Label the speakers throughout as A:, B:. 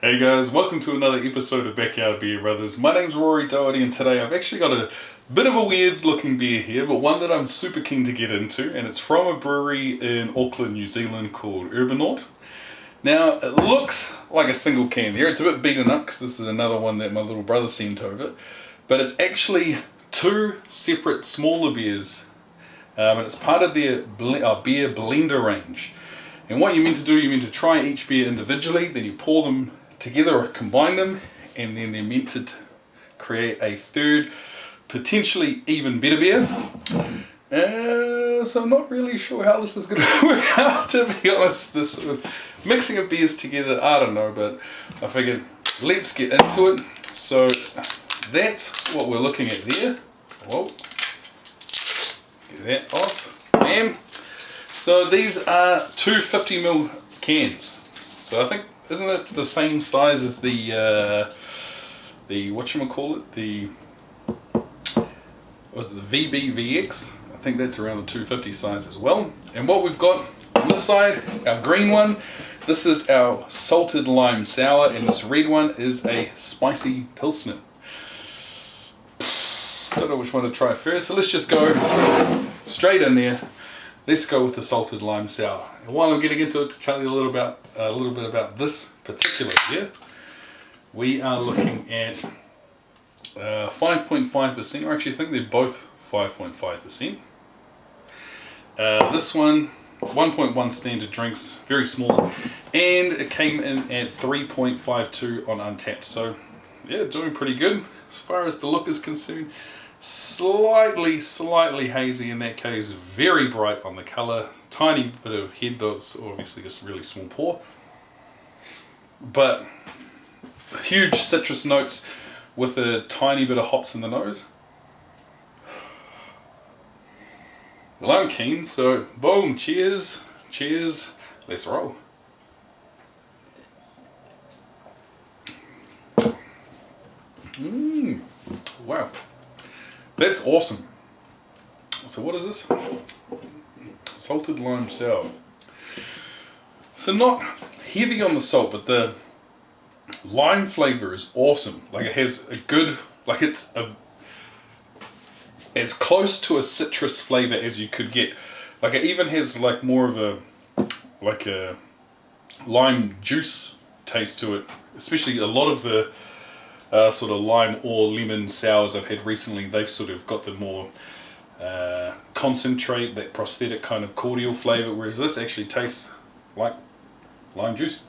A: Hey guys, welcome to another episode of Backyard Beer Brothers. My name's Rory Doherty and today I've actually got a bit of a weird looking beer here, but one that I'm super keen to get into, and it's from a brewery in Auckland, New Zealand called Urbanaut. Now, it looks like a single can there. It's a bit beaten up because this is another one that my little brother sent over, but it's actually two separate smaller beers, and it's part of their beer blender range. And what you're meant to do, you're meant to try each beer individually, then you pour them together or combine them, and then they're meant to create a third, potentially even better beer. So I'm not really sure how this is going to work out, to be honest. This sort of mixing of beers together, I don't know, but I figured let's get into it. So that's what we're looking at there. Whoa. Get that off. Bam. So these are two 50ml cans. So I think, isn't it the same size as the whatchamacallit, the VBVX? I think that's around the 250 size as well. And what we've got on this side, our green one, this is our salted lime sour, and this red one is a spicy Pilsner. Don't know which one to try first, so let's just go straight in there. Let's go with the salted lime sour. And while I'm getting into it, to tell you a little bit about this particular beer, we are looking at 5.5%, or actually I think they're both 5.5%. This one, 1.1 standard drinks, very small, and it came in at 3.52 on Untapped. So yeah, doing pretty good as far as the look is concerned. Slightly hazy in that case, very bright on the colour, tiny bit of head, though it's obviously just really small pour, but huge citrus notes with a tiny bit of hops in the nose. Well, I'm keen, so boom, cheers, let's roll. Wow. That's awesome. So what is this? Salted lime sour. So not heavy on the salt, but the lime flavour is awesome. Like it has a good, like it's as close to a citrus flavour as you could get. Like it even has like more of a lime juice taste to it. Especially a lot of the sort of lime or lemon sours I've had recently, they've sort of got the more concentrate, that prosthetic kind of cordial flavour, whereas this actually tastes like lime juice.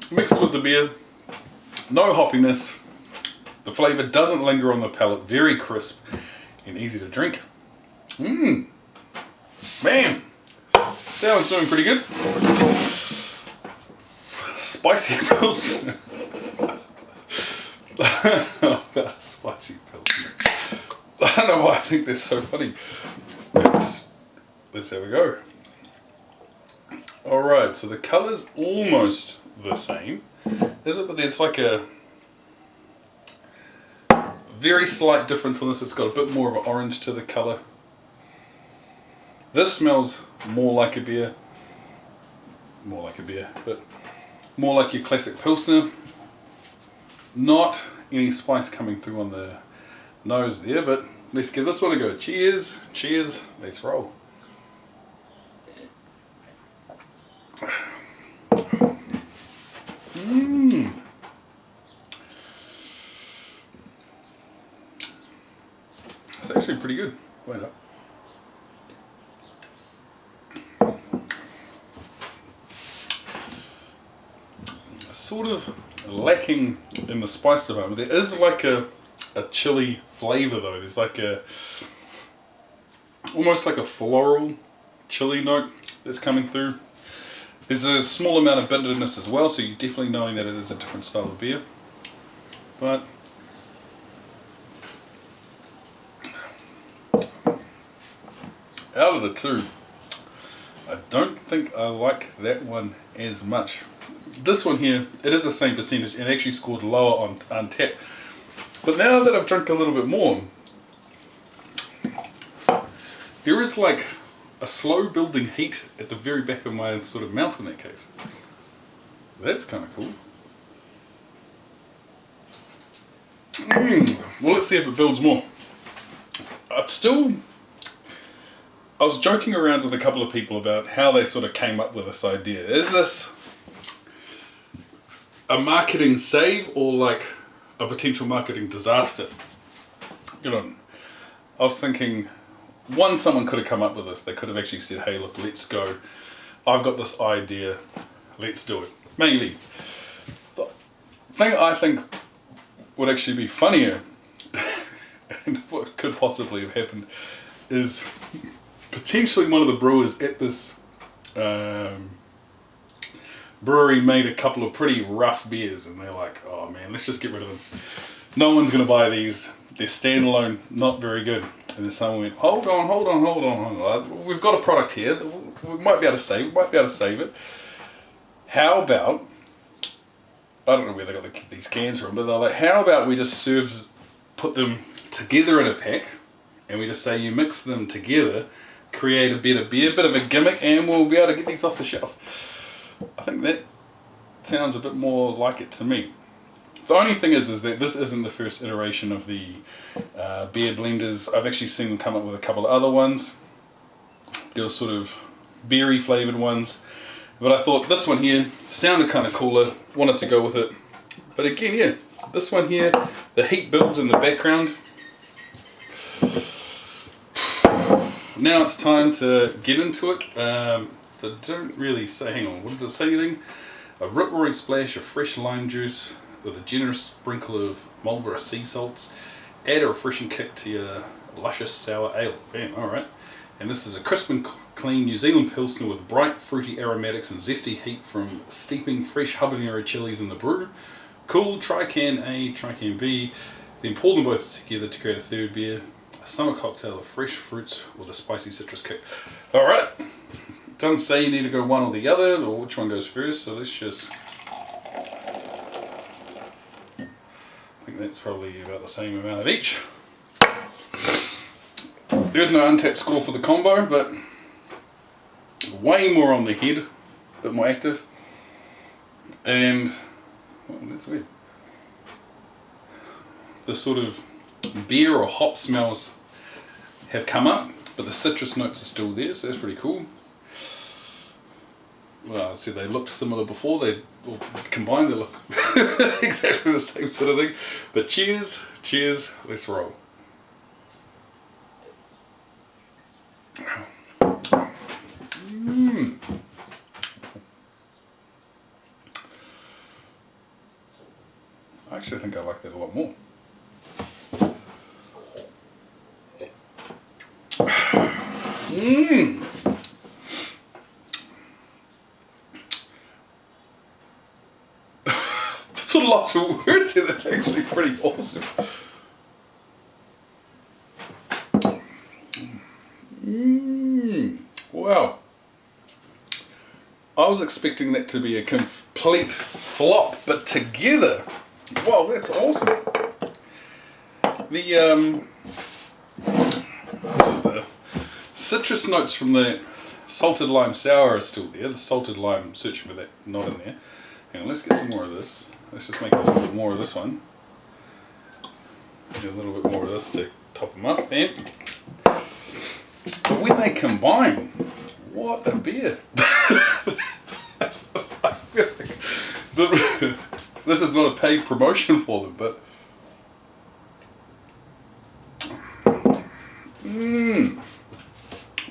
A: Mixed with the beer, no hoppiness, the flavour doesn't linger on the palate, very crisp and easy to drink. Man, that one's doing pretty good. Spicy Pilsner. Spicy Pilsner. I don't know why I think that's so funny. Let's have a go. Alright, so the colour's almost the same, is it? But there's like a very slight difference on this. It's got a bit more of an orange to the colour. This smells more like a beer. But more like your classic Pilsner. Not any spice coming through on the nose there, but let's give this one a go. Cheers, let's roll. It's actually pretty good. Wait up. Sort of lacking in the spice department. There is like a chili flavour though. There's like almost like a floral chili note that's coming through. There's a small amount of bitterness as well, so you're definitely knowing that it is a different style of beer. But out of the two, I don't think I like that one as much. This one here, it is the same percentage and actually scored lower on Untapped. But now that I've drunk a little bit more, there is like a slow building heat at the very back of my sort of mouth in that case. That's kind of cool. Well, let's see if it builds more. I was joking around with a couple of people about how they sort of came up with this idea. Is this a marketing save or like a potential marketing disaster? You know, I was thinking, one, someone could have come up with this. They could have actually said, hey, look, let's go. I've got this idea. Let's do it. Maybe. The thing I think would actually be funnier and what could possibly have happened is potentially one of the brewers at this brewery made a couple of pretty rough beers and they're like, oh man, let's just get rid of them. No one's going to buy these. They're standalone, not very good. And then someone went, hold on. We've got a product here. We might be able to save it. How about, I don't know where they got these cans from, but they're like, how about we just put them together in a pack, and we just say you mix them together, create a better beer, bit of a gimmick, and we'll be able to get these off the shelf. I think that sounds a bit more like it to me. The only thing is that this isn't the first iteration of the beer blenders. I've actually seen them come up with a couple of other ones. There were sort of berry flavoured ones. But I thought this one here sounded kind of cooler, wanted to go with it. But again, yeah, this one here, the heat builds in the background. Now it's time to get into it. They don't really say, hang on, what does it say anything? A rip-roaring splash of fresh lime juice with a generous sprinkle of Marlborough Sea Salts. Add a refreshing kick to your luscious sour ale. Bam, alright. And this is a crisp and clean New Zealand Pilsner with bright fruity aromatics and zesty heat from steeping fresh Habanero chillies in the brew. Cool, try can A, try can B, then pour them both together to create a third beer. A summer cocktail of fresh fruits with a spicy citrus kick. Alright, doesn't say you need to go one or the other or which one goes first, so let's just... I think that's probably about the same amount of each. There's no untapped score for the combo, but way more on the head, a bit more active. And, oh, that's weird. The sort of beer or hop smells have come up, but the citrus notes are still there, so that's pretty cool. Well, I said they looked similar before, combined they look exactly the same sort of thing. But cheers, let's roll. I actually think I like that a lot more. Sort of lots of words here. That's actually pretty awesome. Wow. I was expecting that to be a complete flop, but together, wow, that's awesome. The citrus notes from the salted lime sour are still there. The salted lime, searching for that, not in there. Hang on, let's get some more of this. Let's just make a little bit more of this one. Get a little bit more of this to top them up. Bam. But when they combine, what a beer! This is not a paid promotion for them, but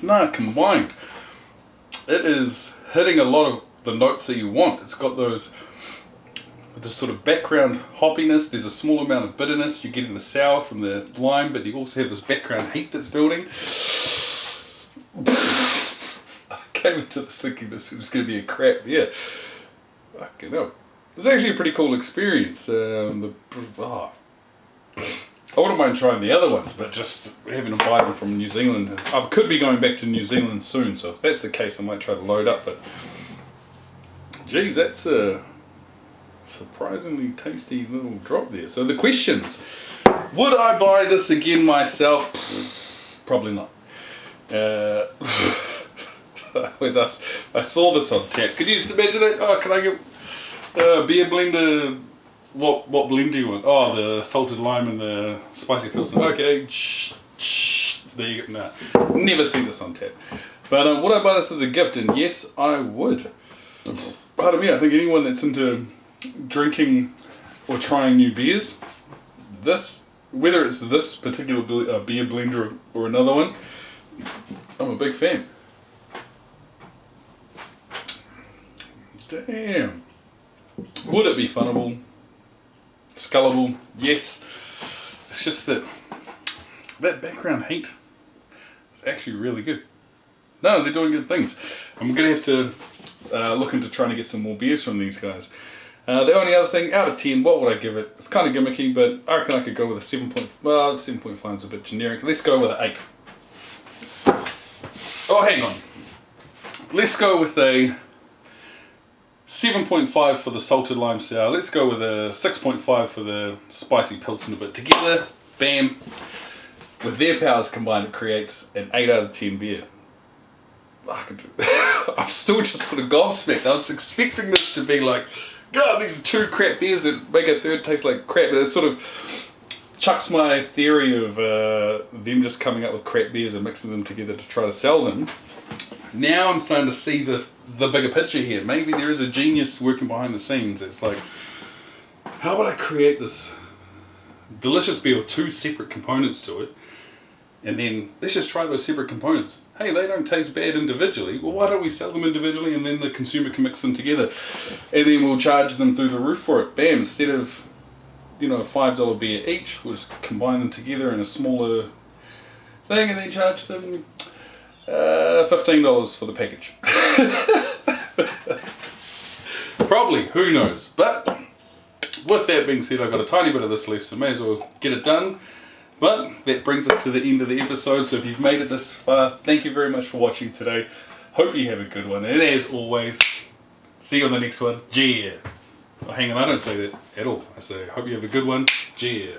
A: no, combined, it is hitting a lot of the notes that you want. It's got those, this sort of background hoppiness. There's a small amount of bitterness. You're getting the sour from the lime, but you also have this background heat that's building. I came into this thinking this was going to be a crap beer. Fucking hell. It's actually a pretty cool experience. I wouldn't mind trying the other ones, but just having to buy them from New Zealand. I could be going back to New Zealand soon, so if that's the case I might try to load up, but geez, that's a surprisingly tasty little drop there. So the questions: would I buy this again myself? Probably not. I saw this on tap. Could you just imagine that? Oh, can I get Beer blender. What blend do you want? Oh, the salted lime and the spicy Pilsner. Okay, there you go. Nah, never seen this on tap. But would I buy this as a gift? And yes, I would. Pardon me, I think anyone that's into drinking or trying new beers, whether it's this particular beer blender or another one, I'm a big fan. Damn. Would it be funnable? Scullable? Yes. It's just that background heat is actually really good. No, they're doing good things. I'm going to have to look into trying to get some more beers from these guys. The only other thing, out of 10, what would I give it? It's kind of gimmicky, but I reckon I could go with a 7.5 is a bit generic. Let's go with an 8. Oh, hang on. Let's go with a 7.5 for the salted lime sour. Let's go with a 6.5 for the spicy Pilsner. But together, bam, with their powers combined, it creates an 8 out of 10 beer. I'm still just sort of gobsmacked. I was expecting this to be like, God, these are 2 crap beers that make a third taste like crap. But it sort of chucks my theory of them just coming up with crap beers and mixing them together to try to sell them. Now I'm starting to see the bigger picture here. Maybe there is a genius working behind the scenes. It's like, how would I create this delicious beer with 2 separate components to it? And then let's just try those separate components. Hey, they don't taste bad individually. Well, why don't we sell them individually and then the consumer can mix them together? And then we'll charge them through the roof for it. Bam, instead of, a $5 beer each, we'll just combine them together in a smaller thing and then charge them $15 for the package. Probably, who knows. But with that being said, I've got a tiny bit of this left, so may as well get it done. But that brings us to the end of the episode. So if you've made it this far, thank you very much for watching today. Hope you have a good one. And as always, see you on the next one. Yeah. Oh, hang on, I don't say that at all. I say, hope you have a good one. Yeah.